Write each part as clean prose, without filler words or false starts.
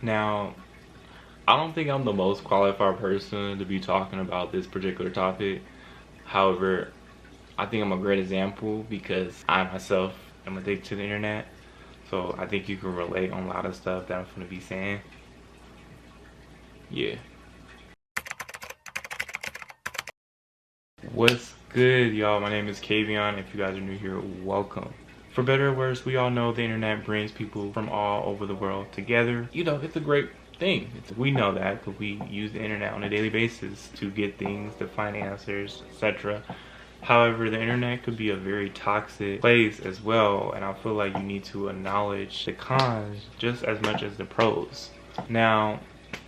Now, I don't think I'm the most qualified person to be talking about this particular topic. However, I think I'm a great example because I myself am addicted to the internet. So I think you can relate on a lot of stuff that I'm going to be saying. Yeah. What's good, y'all? My name is Kavion. If you guys are new here, welcome. For better or worse, we all know the internet brings people from all over the world together. You know, it's a great thing. We know that because we use the internet on a daily basis to get things, to find answers, etc. However, the internet could be a very toxic place as well, and I feel like you need to acknowledge the cons just as much as the pros. Now,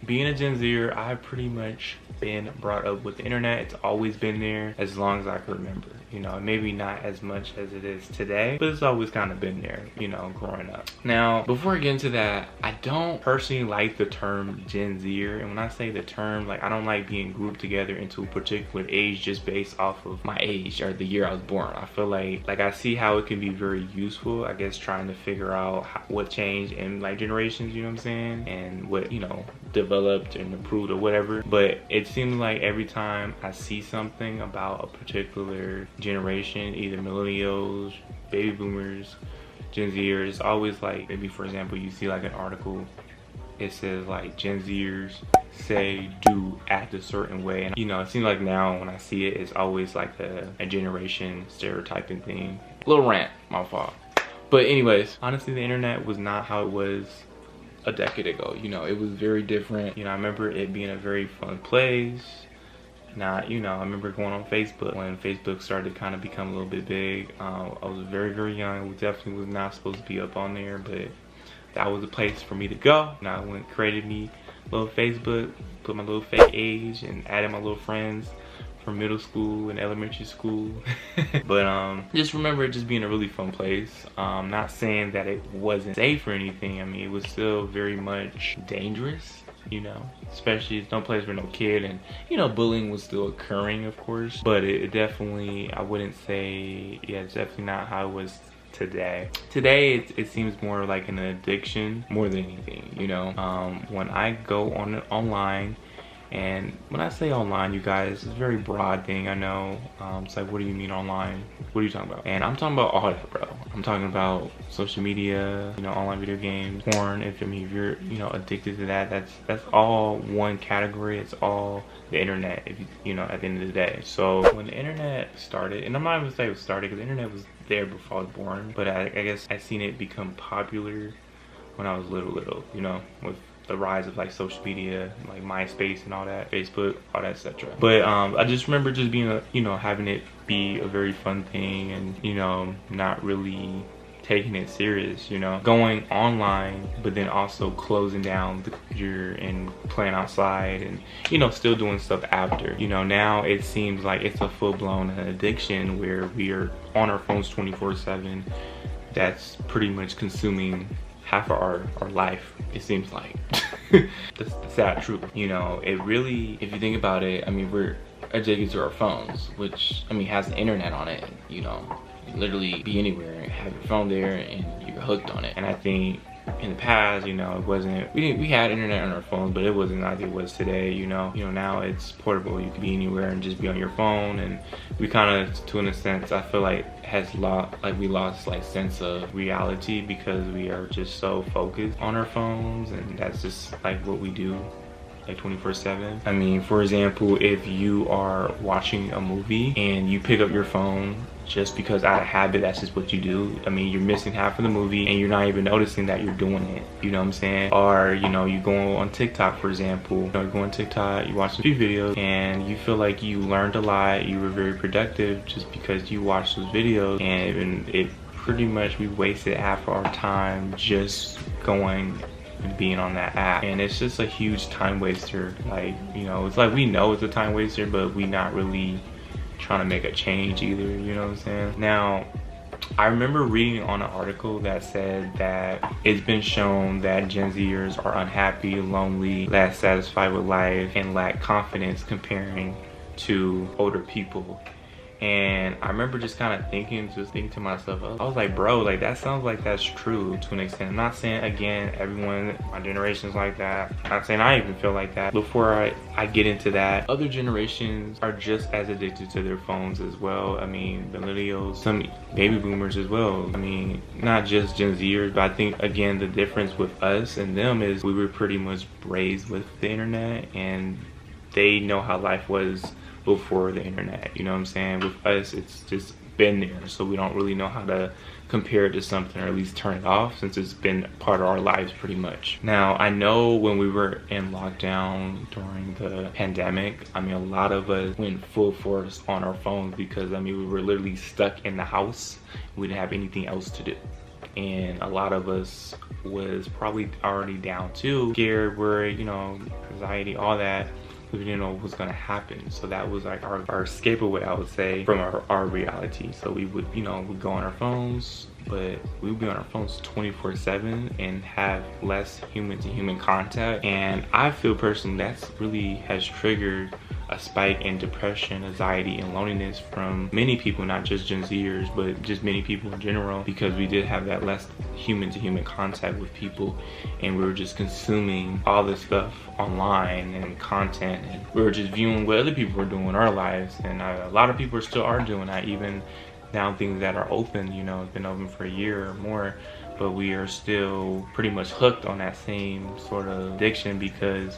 being a Gen Zer, I've pretty much been brought up with the internet. It's always been there as long as I can remember. You know, maybe not as much as it is today, but it's always kind of been there, you know, growing up. Now, before I get into that, I don't personally like the term Gen Zer. And when I say the term, like, I don't like being grouped together into a particular age just based off of my age or the year I was born. I feel like I see how it can be very useful, I guess, trying to figure out what changed in like generations, you know what I'm saying? And what, you know, developed and improved or whatever. But it seems like every time I see something about a particular generation, either millennials, baby boomers, Gen Zers, it's always like, maybe for example, you see like an article, it says like Gen Zers say, do, act a certain way. And you know, it seems like now when I see it, it's always like a generation stereotyping thing. Little rant, my fault. But anyways, honestly, the internet was not how it was a decade ago. You know, it was very different. You know, I remember it being a very fun place. Now, you know, I remember going on Facebook when Facebook started to kind of become a little bit big. I was very, very young. We definitely was not supposed to be up on there, but that was a place for me to go. And I went, created me a little Facebook, put my little fake age, and added my little friends from middle school and elementary school. But just remember it just being a really fun place. Not saying that it wasn't safe or anything. I mean, it was still very much dangerous, you know, especially it's no place for no kid, and you know, bullying was still occurring, of course, but it definitely, I wouldn't say, yeah, it's definitely not how it was today. Today it seems more like an addiction more than anything, you know. When I go online, and when I say online, you guys, it's a very broad thing, I know. It's like, what do you mean online? What are you talking about? And I'm talking about all that, bro. I'm talking about social media, you know, online video games, porn. If you're, you know, addicted to that, that's all one category. It's all the internet, if you know, at the end of the day. So when the internet started, and I'm not even saying it started because the internet was there before I was born, but I guess I seen it become popular when I was little, you know, with the rise of like social media, like MySpace and all that, Facebook, all that, etc. But I just remember just being you know, having it be a very fun thing, and you know, not really taking it serious, you know, going online, but then also closing down the computer and playing outside, and you know, still doing stuff after. You know, now it seems like it's a full-blown addiction where we are on our phones 24/7. That's pretty much consuming half of our life, it seems like. That's the sad truth. You know, it really, if you think about it, I mean, we're addicted to our phones, which, I mean, has the internet on it. You know, you can literally be anywhere and have your phone there and you're hooked on it. And I think in the past, you know, it wasn't, we had internet on our phones, but it wasn't like it was today, you know. Now it's portable. You can be anywhere and just be on your phone, and we kind of, to in a sense, I feel like we lost like sense of reality because we are just so focused on our phones, and that's just like what we do, like 24/7. I mean, for example, if you are watching a movie and you pick up your phone just because out of habit, that's just what you do. I mean, you're missing half of the movie and you're not even noticing that you're doing it, you know what I'm saying? Or, you know, you go on TikTok, for example, you know, you go on TikTok, you watch a few videos and you feel like you learned a lot, you were very productive just because you watched those videos, and it pretty much, we wasted half of our time just going and being on that app, and it's just a huge time waster. Like, you know, it's like we know it's a time waster, but we not really trying to make a change either, you know what I'm saying? Now, I remember reading on an article that said that it's been shown that Gen Zers are unhappy, lonely, less satisfied with life, and lack confidence comparing to older people. And I remember just kind of thinking to myself, I was like, bro, like that sounds like that's true to an extent. I'm not saying, again, everyone, my generation's like that. I'm not saying I even feel like that. Before I get into that, other generations are just as addicted to their phones as well. I mean, millennials, some baby boomers as well. I mean, not just Gen Zers, but I think, again, the difference with us and them is we were pretty much raised with the internet, and they know how life was before the internet. You know what I'm saying? With us, it's just been there, so we don't really know how to compare it to something, or at least turn it off, since it's been part of our lives pretty much. Now, I know when we were in lockdown during the pandemic, I mean, a lot of us went full force on our phones because, I mean, we were literally stuck in the house. We didn't have anything else to do. And a lot of us was probably already down too, scared, worried, you know, anxiety, all that. We didn't know what was gonna happen. So that was like our escape away, I would say, from our reality. So we would, you know, we'd go on our phones, but we would be on our phones 24/7 and have less human to human contact. And I feel personally that's really has triggered a spike in depression, anxiety, and loneliness from many people, not just Gen Zers, but just many people in general, because we did have that less human to human contact with people, and we were just consuming all this stuff online and content, and we were just viewing what other people were doing in our lives. And a lot of people still are doing that, even now things that are open, you know, it's been open for a year or more, but we are still pretty much hooked on that same sort of addiction, because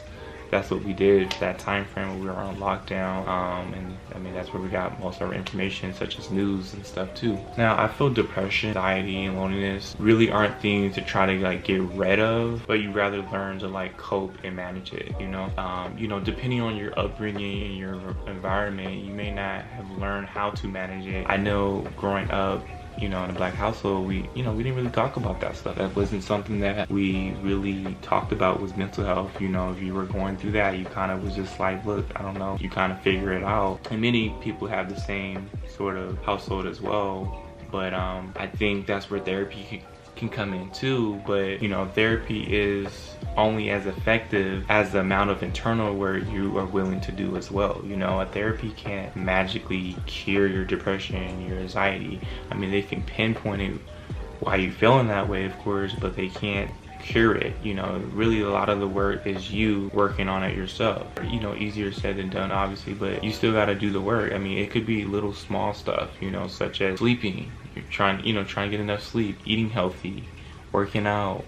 that's what we did that time frame when we were on lockdown. And I mean, that's where we got most of our information, such as news and stuff too. Now, I feel depression, anxiety, and loneliness really aren't things to try to like get rid of, but you rather learn to like cope and manage it, you know? You know, depending on your upbringing and your environment, you may not have learned how to manage it. I know growing up, you know, in a Black household, we didn't really talk about that stuff. That wasn't something that we really talked about, was mental health. You know, if you were going through that, you kind of was just like, look, I don't know, you kind of figure it out. And many people have the same sort of household as well. But I think that's where therapy can come in too. But, you know, therapy is only as effective as the amount of internal work you are willing to do as well. You know, a therapy can't magically cure your depression, your anxiety. I mean, they can pinpoint it why you're feeling that way, of course, but they can't cure it. You know, really a lot of the work is you working on it yourself. You know, easier said than done, obviously, but you still got to do the work. I mean, it could be little small stuff, you know, such as sleeping. You're trying to get enough sleep, eating healthy, working out,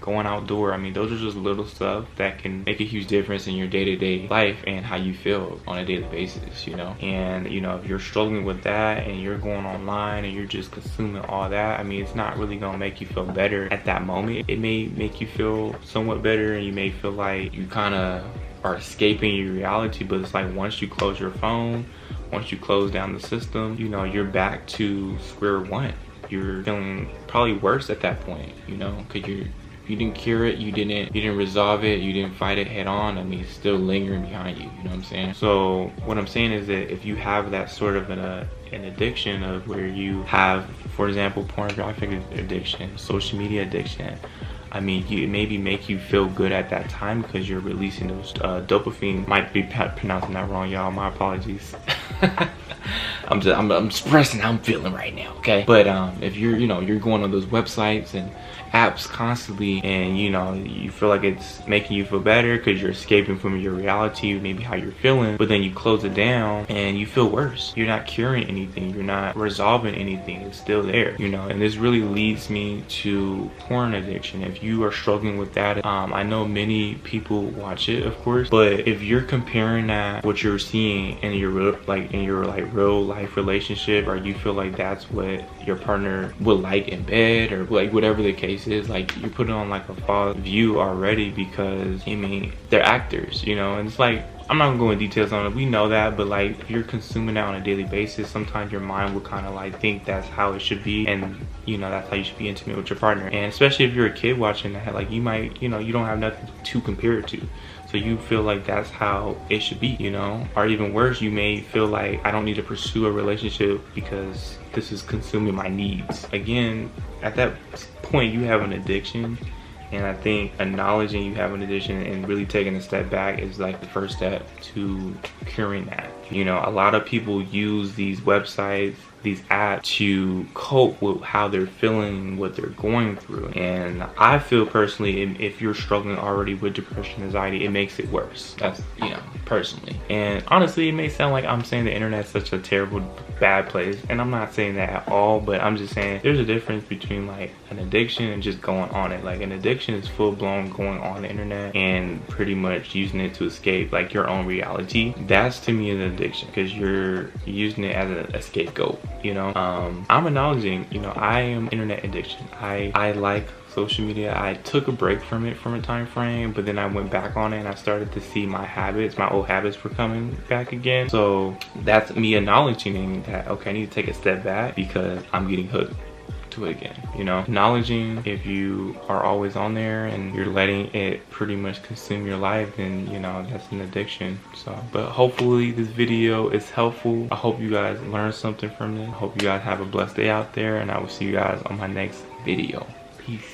going outdoor. I mean, those are just little stuff that can make a huge difference in your day-to-day life and how you feel on a daily basis, you know. And, you know, if you're struggling with that and you're going online and you're just consuming all that, I mean, it's not really gonna make you feel better at that moment. It may make you feel somewhat better, and you may feel like you kind of are escaping your reality, but it's like once you close your phone, once you close down the system, you know, you're back to square one. You're feeling probably worse at that point, you know, because you didn't cure it, you didn't resolve it, you didn't fight it head on. I mean, it's still lingering behind you, you know what I'm saying? So what I'm saying is that if you have that sort of an addiction of where you have, for example, pornographic addiction, social media addiction, I mean, it maybe make you feel good at that time because you're releasing those dopamine. Might be pronouncing that wrong, y'all. My apologies. I'm expressing how I'm feeling right now, okay? But if you're going on those websites and apps constantly, and you feel like it's making you feel better because you're escaping from your reality, maybe how you're feeling, but then you close it down and you feel worse. You're not curing anything, you're not resolving anything, it's still there, and this really leads me to porn addiction. If you are struggling with that, I know many people watch it, of course, but if you're comparing that what you're seeing in your real life relationship, or you feel like that's what your partner would like in bed, or like whatever the case is, like you're putting on like a false view already, because I mean, they're actors, and it's like, I'm not gonna go in details on it, we know that, but like if you're consuming that on a daily basis, sometimes your mind will kind of like think that's how it should be, and that's how you should be intimate with your partner. And especially if you're a kid watching that, like you might, you don't have nothing to compare it to, so you feel like that's how it should be, or even worse, you may feel like I don't need to pursue a relationship because this is consuming my needs. Again, at that point you have an addiction, And I think acknowledging you have an addiction and really taking a step back is like the first step to curing that. You know, a lot of people use these websites, these apps to cope with how they're feeling, what they're going through. And I feel personally, if you're struggling already with depression, anxiety, it makes it worse. That's, you know, personally. And honestly, it may sound like I'm saying the internet's such a terrible, bad place, and I'm not saying that at all, but I'm just saying there's a difference between like an addiction and just going on it. Like an addiction is full-blown going on the internet and pretty much using it to escape like your own reality. That's to me an addiction, because you're using it as a scapegoat. You know, I'm acknowledging, you know, I am internet addiction. I like social media. I took a break from it from a time frame, but then I went back on it and I started to see my habits, my old habits were coming back again. So that's me acknowledging that, okay, I need to take a step back because I'm getting hooked to it again. You know, acknowledging if you are always on there and you're letting it pretty much consume your life, then you know that's an addiction. So, but hopefully this video is helpful. I hope you guys learned something from it. I hope you guys have a blessed day out there, and I will see you guys on my next video. Peace.